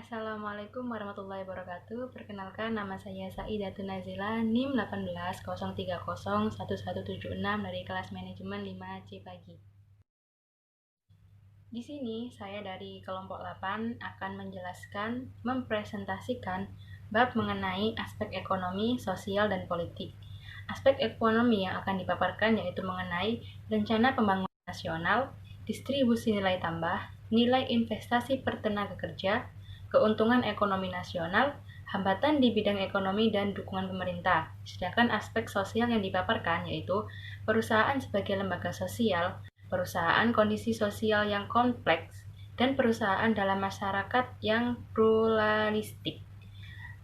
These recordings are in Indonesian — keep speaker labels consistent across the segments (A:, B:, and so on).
A: Assalamualaikum warahmatullahi wabarakatuh. Perkenalkan, nama saya Saidatun Nazila, NIM 1803011176 dari kelas manajemen 5C pagi. Di sini saya dari kelompok 8 akan mempresentasikan bab mengenai aspek ekonomi, sosial, dan politik. Aspek ekonomi yang akan dipaparkan yaitu mengenai rencana pembangunan nasional, distribusi nilai tambah, nilai investasi per tenaga kerja, keuntungan ekonomi nasional, hambatan di bidang ekonomi dan dukungan pemerintah. Sedangkan aspek sosial yang dipaparkan yaitu perusahaan sebagai lembaga sosial, perusahaan kondisi sosial yang kompleks, dan perusahaan dalam masyarakat yang pluralistik.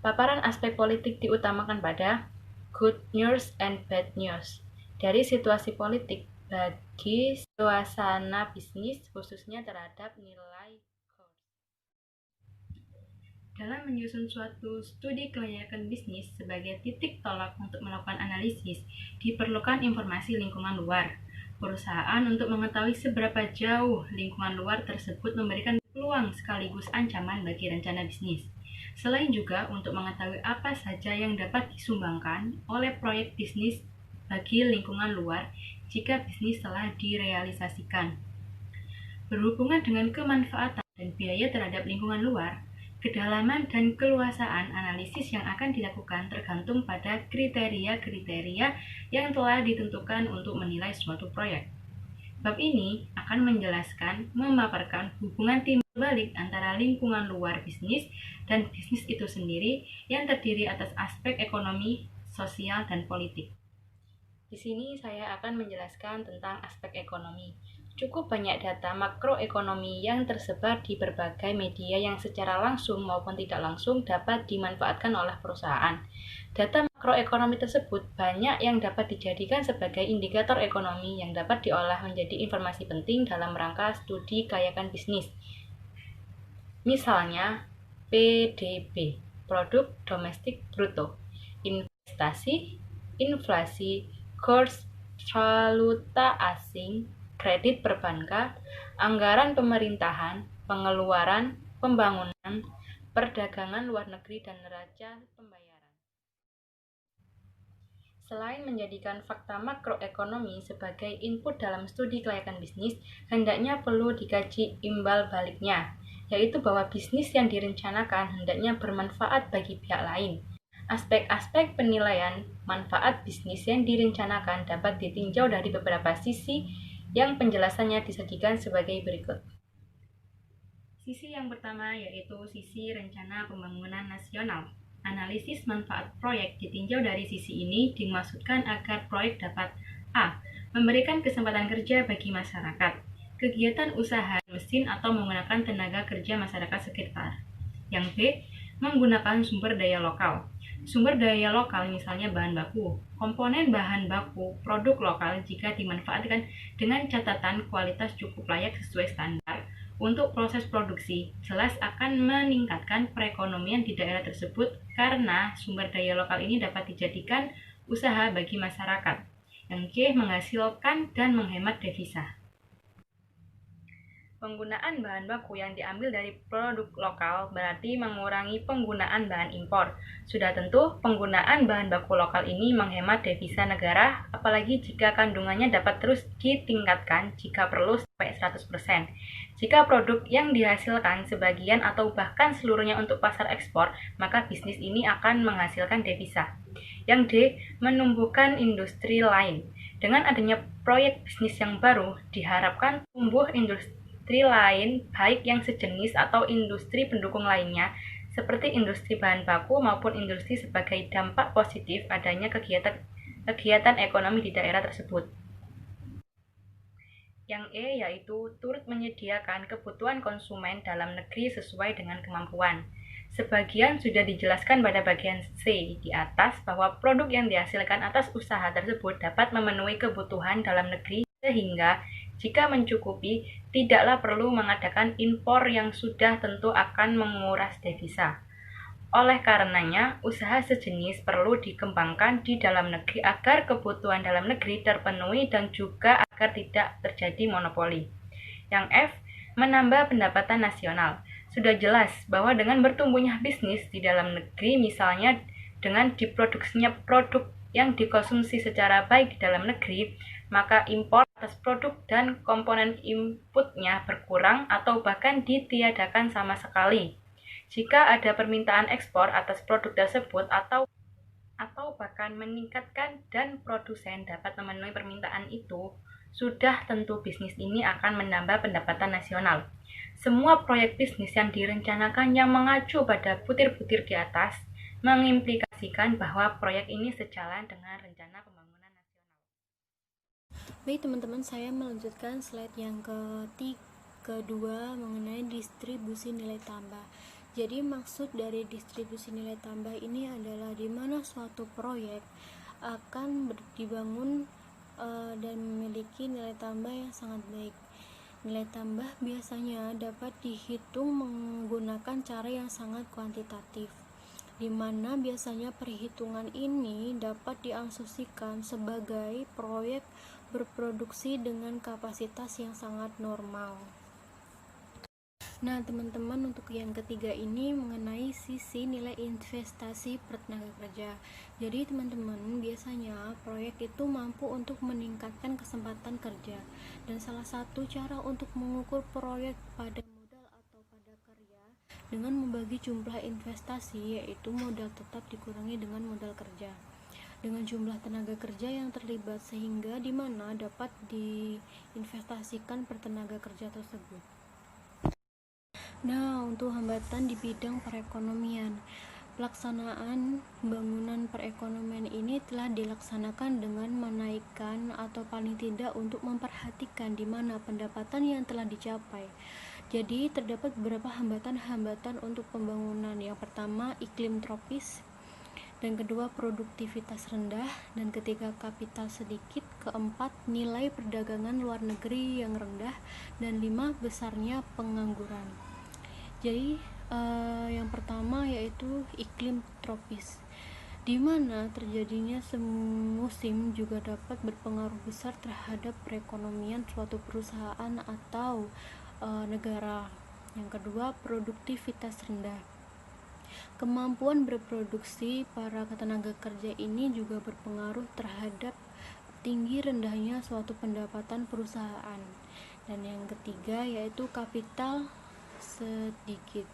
A: Paparan aspek politik diutamakan pada good news and bad news, dari situasi politik bagi suasana bisnis khususnya terhadap nilai cost. Dalam menyusun suatu studi kelayakan bisnis sebagai titik tolak untuk melakukan analisis, diperlukan informasi lingkungan luar perusahaan untuk mengetahui seberapa jauh lingkungan luar tersebut memberikan peluang sekaligus ancaman bagi rencana bisnis. Selain juga untuk mengetahui apa saja yang dapat disumbangkan oleh proyek bisnis bagi lingkungan luar jika bisnis telah direalisasikan. Berhubungan dengan kemanfaatan dan biaya terhadap lingkungan luar, kedalaman dan keluasaan analisis yang akan dilakukan tergantung pada kriteria-kriteria yang telah ditentukan untuk menilai suatu proyek. Bab ini akan memaparkan hubungan timbal balik antara lingkungan luar bisnis dan bisnis itu sendiri yang terdiri atas aspek ekonomi, sosial, dan politik. Di sini saya akan menjelaskan tentang aspek ekonomi. Cukup banyak data makroekonomi yang tersebar di berbagai media yang secara langsung maupun tidak langsung dapat dimanfaatkan oleh perusahaan. Data makroekonomi tersebut banyak yang dapat dijadikan sebagai indikator ekonomi yang dapat diolah menjadi informasi penting dalam rangka studi kelayakan bisnis. Misalnya, PDB, Produk Domestik Bruto, investasi, inflasi, kurs valuta asing, kredit perbankan, anggaran pemerintahan, pengeluaran, pembangunan, perdagangan luar negeri, dan neraca pembayaran. Selain menjadikan fakta makroekonomi sebagai input dalam studi kelayakan bisnis, hendaknya perlu dikaji imbal baliknya, yaitu bahwa bisnis yang direncanakan hendaknya bermanfaat bagi pihak lain. Aspek-aspek penilaian manfaat bisnis yang direncanakan dapat ditinjau dari beberapa sisi yang penjelasannya disajikan sebagai berikut. Sisi yang pertama yaitu sisi rencana pembangunan nasional. Analisis manfaat proyek ditinjau dari sisi ini dimaksudkan agar proyek dapat A. Memberikan kesempatan kerja bagi masyarakat, kegiatan usaha mesin atau menggunakan tenaga kerja masyarakat sekitar. Yang B. Menggunakan sumber daya lokal. Sumber daya lokal misalnya bahan baku, komponen bahan baku, produk lokal jika dimanfaatkan dengan catatan kualitas cukup layak sesuai standar untuk proses produksi, jelas akan meningkatkan perekonomian di daerah tersebut karena sumber daya lokal ini dapat dijadikan usaha bagi masyarakat. Yang G. Menghasilkan dan menghemat devisa. Penggunaan bahan baku yang diambil dari produk lokal berarti mengurangi penggunaan bahan impor. Sudah tentu, penggunaan bahan baku lokal ini menghemat devisa negara, apalagi jika kandungannya dapat terus ditingkatkan jika perlu sampai 100%. Jika produk yang dihasilkan sebagian atau bahkan seluruhnya untuk pasar ekspor, maka bisnis ini akan menghasilkan devisa. Yang D. Menumbuhkan industri lain. Dengan adanya proyek bisnis yang baru, diharapkan tumbuh industri lain, baik yang sejenis atau industri pendukung lainnya, seperti industri bahan baku maupun industri sebagai dampak positif adanya kegiatan ekonomi di daerah tersebut. Yang E yaitu turut menyediakan kebutuhan konsumen dalam negeri sesuai dengan kemampuan. Sebagian sudah dijelaskan pada bagian C di atas bahwa produk yang dihasilkan atas usaha tersebut dapat memenuhi kebutuhan dalam negeri sehingga jika mencukupi, tidaklah perlu mengadakan impor yang sudah tentu akan menguras devisa. Oleh karenanya, usaha sejenis perlu dikembangkan di dalam negeri agar kebutuhan dalam negeri terpenuhi dan juga agar tidak terjadi monopoli. Yang F. Menambah pendapatan nasional. Sudah jelas bahwa dengan bertumbuhnya bisnis di dalam negeri, misalnya dengan diproduksinya produk yang dikonsumsi secara baik di dalam negeri, maka impor atas produk dan komponen inputnya berkurang atau bahkan ditiadakan sama sekali. Jika ada permintaan ekspor atas produk tersebut atau bahkan meningkatkan dan produsen dapat memenuhi permintaan itu, sudah tentu bisnis ini akan menambah pendapatan nasional. Semua proyek bisnis yang direncanakan yang mengacu pada butir-butir di atas mengimplikasikan bahwa proyek ini sejalan dengan rencana pembangunan nasional.
B: Baik teman-teman, saya melanjutkan slide yang kedua mengenai distribusi nilai tambah. Jadi maksud dari distribusi nilai tambah ini adalah di mana suatu proyek akan dibangun dan memiliki nilai tambah yang sangat baik. Nilai tambah biasanya dapat dihitung menggunakan cara yang sangat kuantitatif, di mana biasanya perhitungan ini dapat diasumsikan sebagai proyek berproduksi dengan kapasitas yang sangat normal. Nah teman-teman, untuk yang ketiga ini mengenai sisi nilai investasi per tenaga kerja. Jadi teman-teman, biasanya proyek itu mampu untuk meningkatkan kesempatan kerja, dan salah satu cara untuk mengukur proyek pada modal atau pada karya dengan membagi jumlah investasi, yaitu modal tetap dikurangi dengan modal kerja dengan jumlah tenaga kerja yang terlibat, sehingga di mana dapat diinvestasikan per tenaga kerja tersebut. Nah, untuk hambatan di bidang perekonomian, pelaksanaan pembangunan perekonomian ini telah dilaksanakan dengan menaikkan atau paling tidak untuk memperhatikan di mana pendapatan yang telah dicapai. Jadi terdapat beberapa hambatan-hambatan untuk pembangunan. Yang pertama, iklim tropis, dan kedua, produktivitas rendah, dan ketiga, kapital sedikit, keempat, nilai perdagangan luar negeri yang rendah, dan 5, besarnya pengangguran. Jadi yang pertama yaitu iklim tropis, di mana terjadinya semusim juga dapat berpengaruh besar terhadap perekonomian suatu perusahaan atau negara. Yang kedua, produktivitas rendah. Kemampuan berproduksi para tenaga kerja ini juga berpengaruh terhadap tinggi rendahnya suatu pendapatan perusahaan. Dan yang ketiga yaitu kapital sedikit.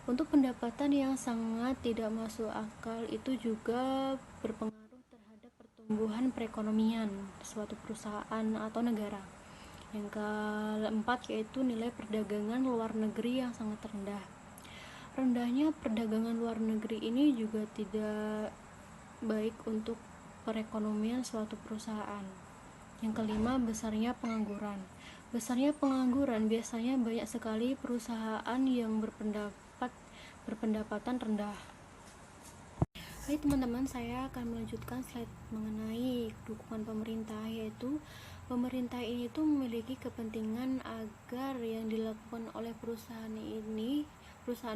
B: Untuk pendapatan yang sangat tidak masuk akal itu juga berpengaruh terhadap pertumbuhan perekonomian suatu perusahaan atau negara. Yang keempat yaitu nilai perdagangan luar negeri yang sangat rendah. Rendahnya perdagangan luar negeri ini juga tidak baik untuk perekonomian suatu perusahaan. Yang kelima, besarnya pengangguran. Besarnya pengangguran biasanya banyak sekali perusahaan yang berpendapatan rendah. Baik teman-teman, saya akan melanjutkan slide mengenai dukungan pemerintah, yaitu pemerintah ini tuh memiliki kepentingan agar yang dilakukan oleh perusahaan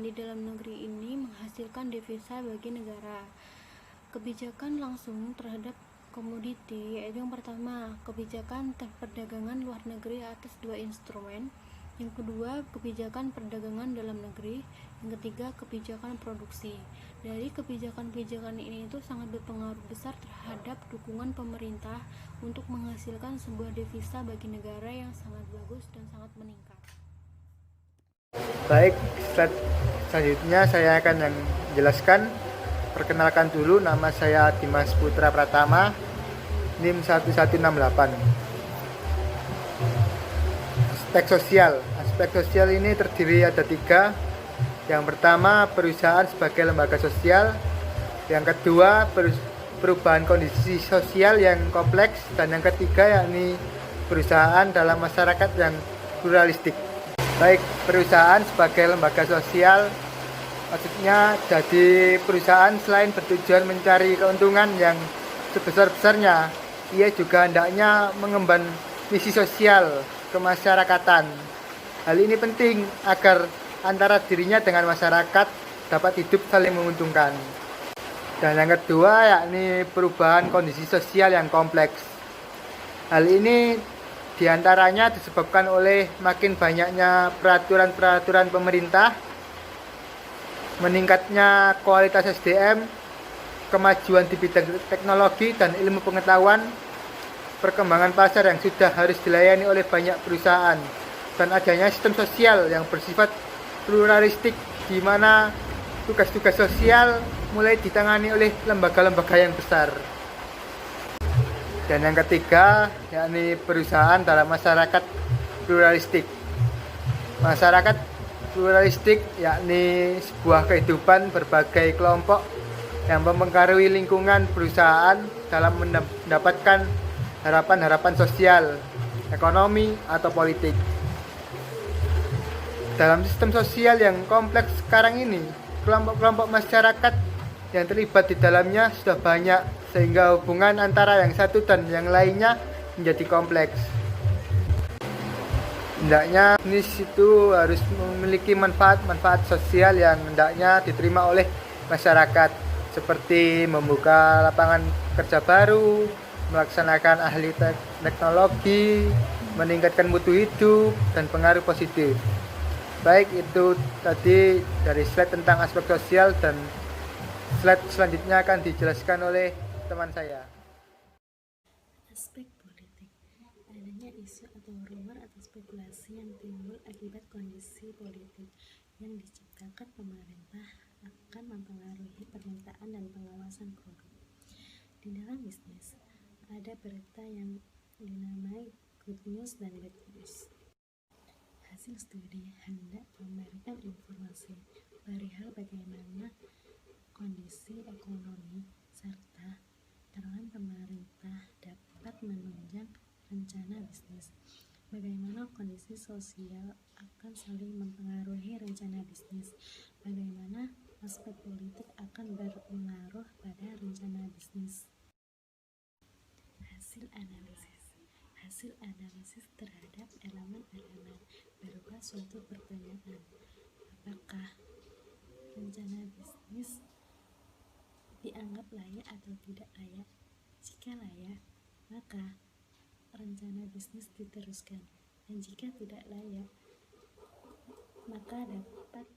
B: di dalam negeri ini menghasilkan devisa bagi negara. Kebijakan langsung terhadap komoditi, yaitu yang pertama, kebijakan perdagangan luar negeri atas dua instrumen, yang kedua, kebijakan perdagangan dalam negeri, yang ketiga, kebijakan produksi. Dari kebijakan-kebijakan ini itu sangat berpengaruh besar terhadap dukungan pemerintah untuk menghasilkan sebuah devisa bagi negara yang sangat bagus dan sangat meningkat.
C: Baik, slide selanjutnya saya akan menjelaskan. Perkenalkan dulu, nama saya Dimas Putra Pratama, NIM 1168. Aspek sosial ini terdiri ada 3. Yang pertama, perusahaan sebagai lembaga sosial. Yang kedua, perubahan kondisi sosial yang kompleks. Dan yang ketiga, yakni perusahaan dalam masyarakat yang pluralistik. Baik, perusahaan sebagai lembaga sosial maksudnya jadi perusahaan selain bertujuan mencari keuntungan yang sebesar-besarnya, ia juga hendaknya mengemban misi sosial kemasyarakatan. Hal ini penting agar antara dirinya dengan masyarakat dapat hidup saling menguntungkan. Dan yang kedua yakni perubahan kondisi sosial yang kompleks. Hal ini Di antaranya disebabkan oleh makin banyaknya peraturan-peraturan pemerintah, meningkatnya kualitas SDM, kemajuan di bidang teknologi dan ilmu pengetahuan, perkembangan pasar yang sudah harus dilayani oleh banyak perusahaan, dan adanya sistem sosial yang bersifat pluralistik di mana tugas-tugas sosial mulai ditangani oleh lembaga-lembaga yang besar. Dan yang ketiga, yakni perusahaan dalam masyarakat pluralistik. Masyarakat pluralistik yakni sebuah kehidupan berbagai kelompok yang mempengaruhi lingkungan perusahaan dalam mendapatkan harapan-harapan sosial, ekonomi, atau politik. Dalam sistem sosial yang kompleks sekarang ini, kelompok-kelompok masyarakat yang terlibat di dalamnya sudah banyak, sehingga hubungan antara yang satu dan yang lainnya menjadi kompleks. Hendaknya bisnis itu harus memiliki manfaat sosial yang hendaknya diterima oleh masyarakat, seperti membuka lapangan kerja baru, melaksanakan ahli teknologi, meningkatkan mutu hidup, dan pengaruh positif. Baik, itu tadi dari slide tentang aspek sosial, dan slide selanjutnya akan dijelaskan oleh teman saya.
D: Aspek politik. Adanya isu atau rumor atau spekulasi yang timbul akibat kondisi politik yang diciptakan pemerintah akan mempengaruhi permintaan dan pengawasan produk. Di dalam bisnis, ada berita yang dinamai good news dan bad news. Hasil studi hendak memberikan informasi perihal bagaimana kondisi ekonomi serta peran pemerintah dapat menunjang rencana bisnis. Bagaimana kondisi sosial akan saling mempengaruhi rencana bisnis. Bagaimana aspek politik akan berpengaruh pada rencana bisnis. Hasil analisis terhadap elemen-elemen berupa suatu pertanyaan. Apakah rencana bisnis dianggap layak atau tidak layak? Jika layak, maka rencana bisnis diteruskan, dan jika tidak layak, maka dapat